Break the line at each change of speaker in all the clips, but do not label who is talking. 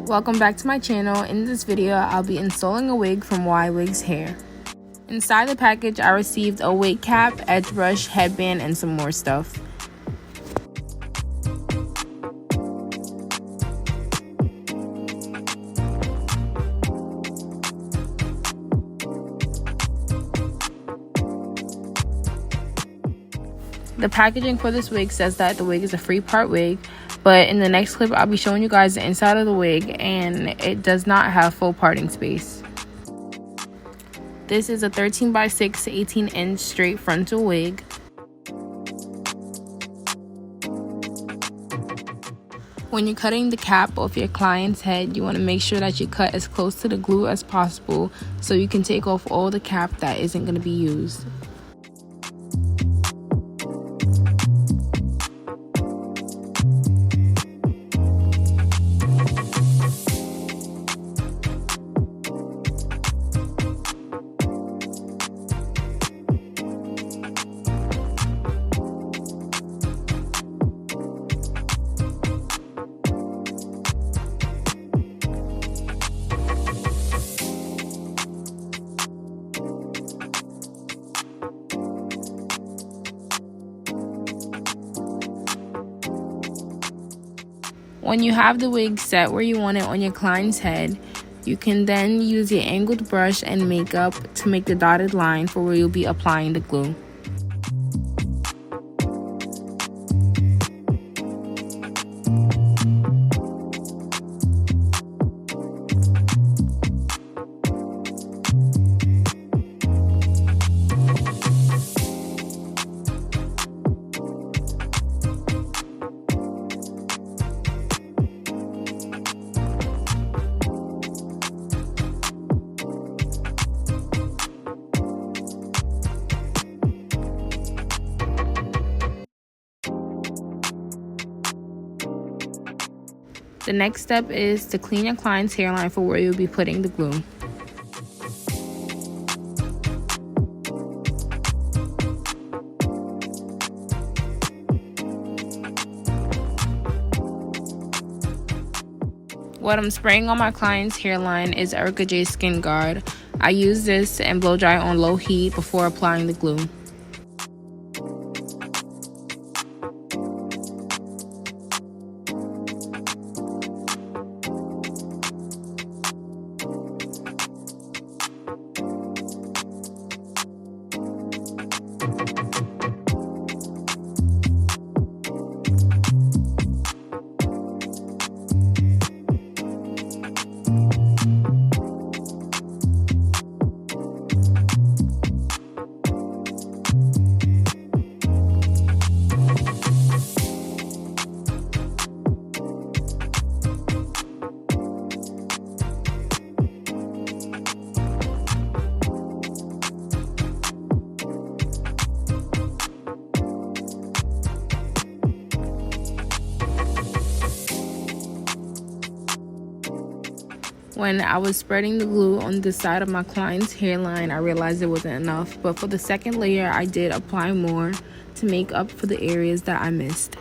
Welcome back to my channel. In this video, I'll be installing a wig from Ywigs hair. Inside the package, I received a wig cap, edge brush, headband, and some more stuff. The packaging for this wig says that the wig is a 3-part wig, but in the next clip I'll be showing you guys the inside of the wig, and it does not have full parting space. This is a 13x6 18-inch straight frontal wig. When you're cutting the cap off your client's head, you want to make sure that you cut as close to the glue as possible so you can take off all the cap that isn't going to be used. When you have the wig set where you want it on your client's head, you can then use your angled brush and makeup to make the dotted line for where you'll be applying the glue. The next step is to clean your client's hairline for where you'll be putting the glue. What I'm spraying on my client's hairline is Erica J Skin Guard. I use this and blow dry on low heat before applying the glue. When I was spreading the glue on the side of my client's hairline, I realized it wasn't enough, but for the second layer, I did apply more to make up for the areas that I missed.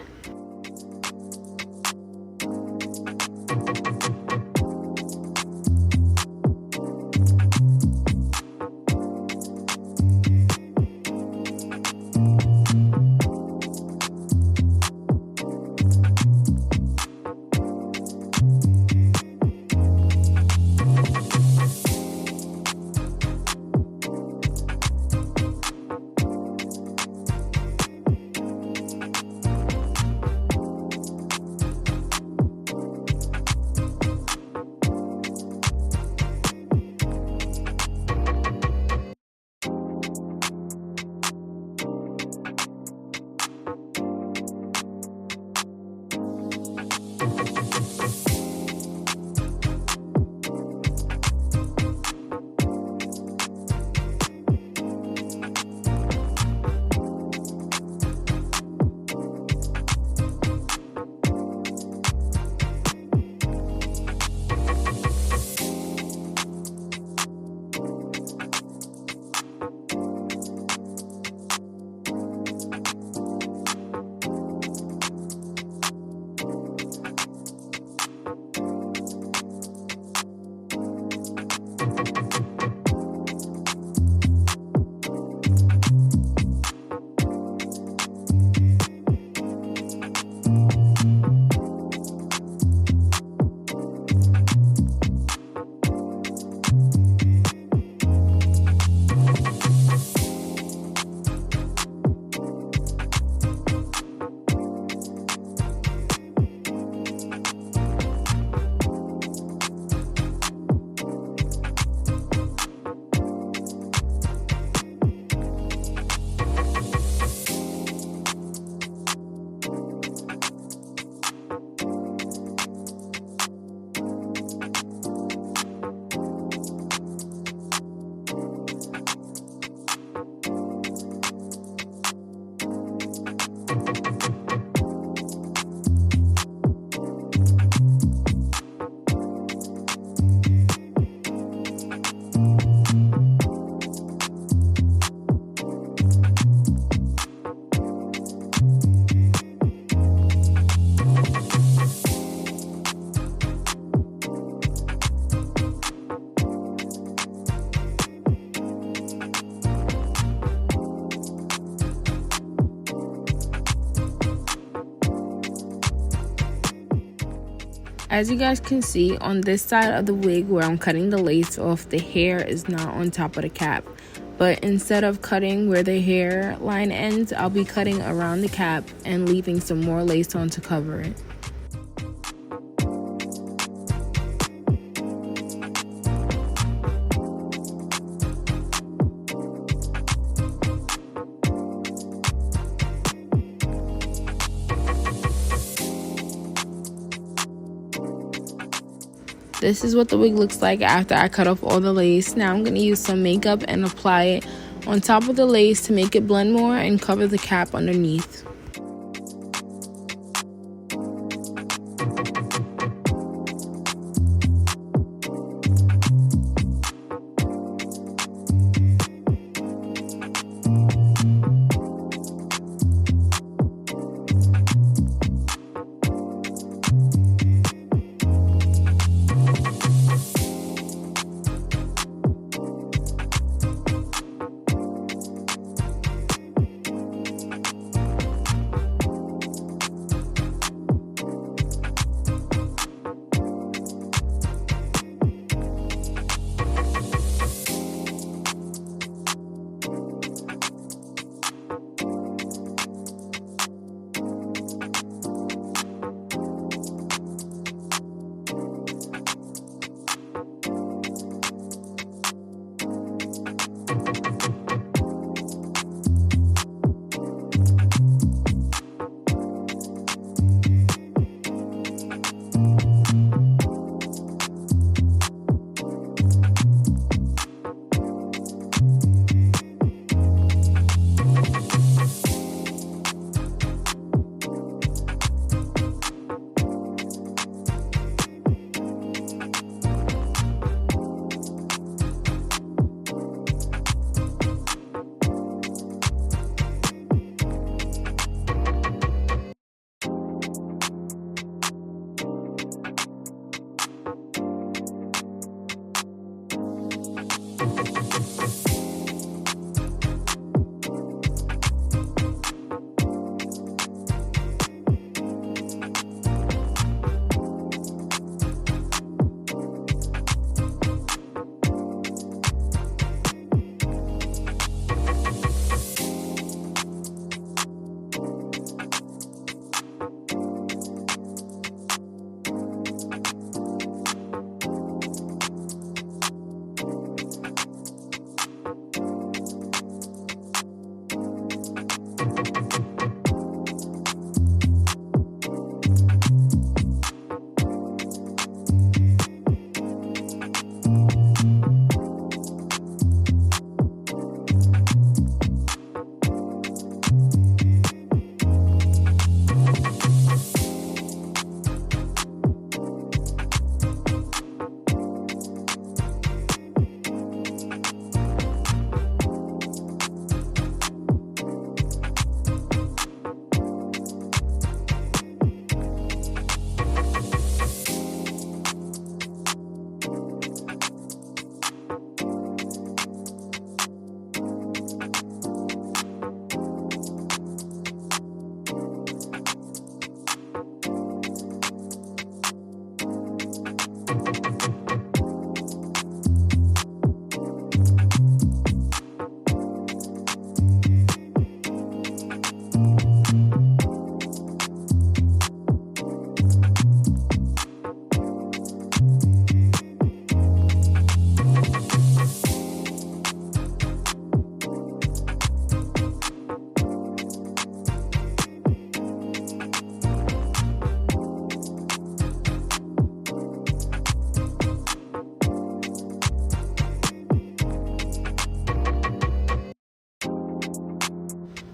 As you guys can see, on this side of the wig where I'm cutting the lace off, the hair is not on top of the cap. But instead of cutting where the hairline ends, I'll be cutting around the cap and leaving some more lace on to cover it. This is what the wig looks like after I cut off all the lace. Now I'm going to use some makeup and apply it on top of the lace to make it blend more and cover the cap underneath.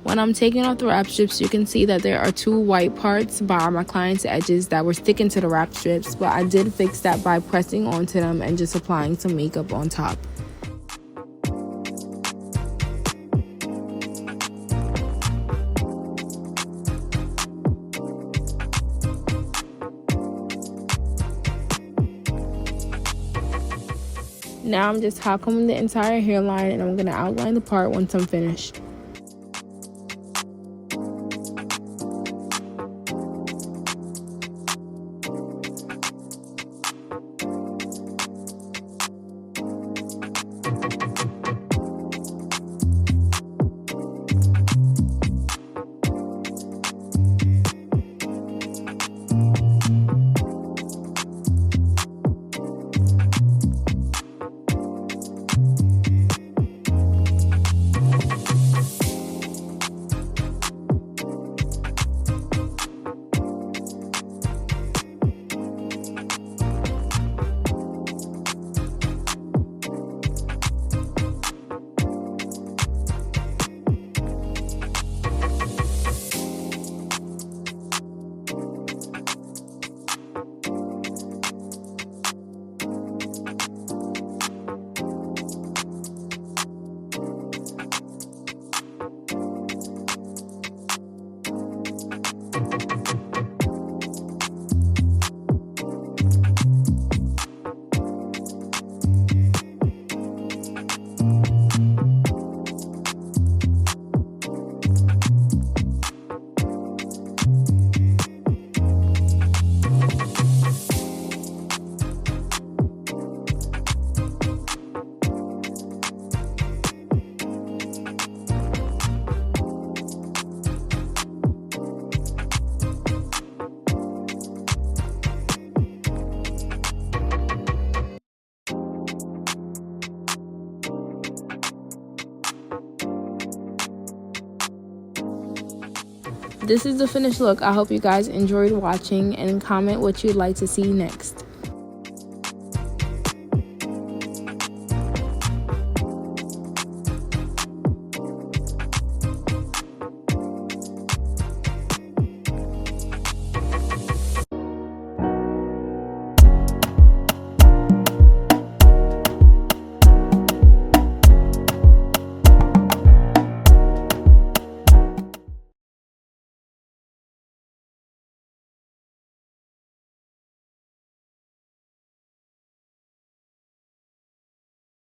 When I'm taking off the wrap strips, you can see that there are two white parts by my client's edges that were sticking to the wrap strips, but I did fix that by pressing onto them and just applying some makeup on top. Now I'm just hot combing the entire hairline, and I'm going to outline the part once I'm finished. this is the finished look. I hope you guys enjoyed watching, and comment what you'd like to see next.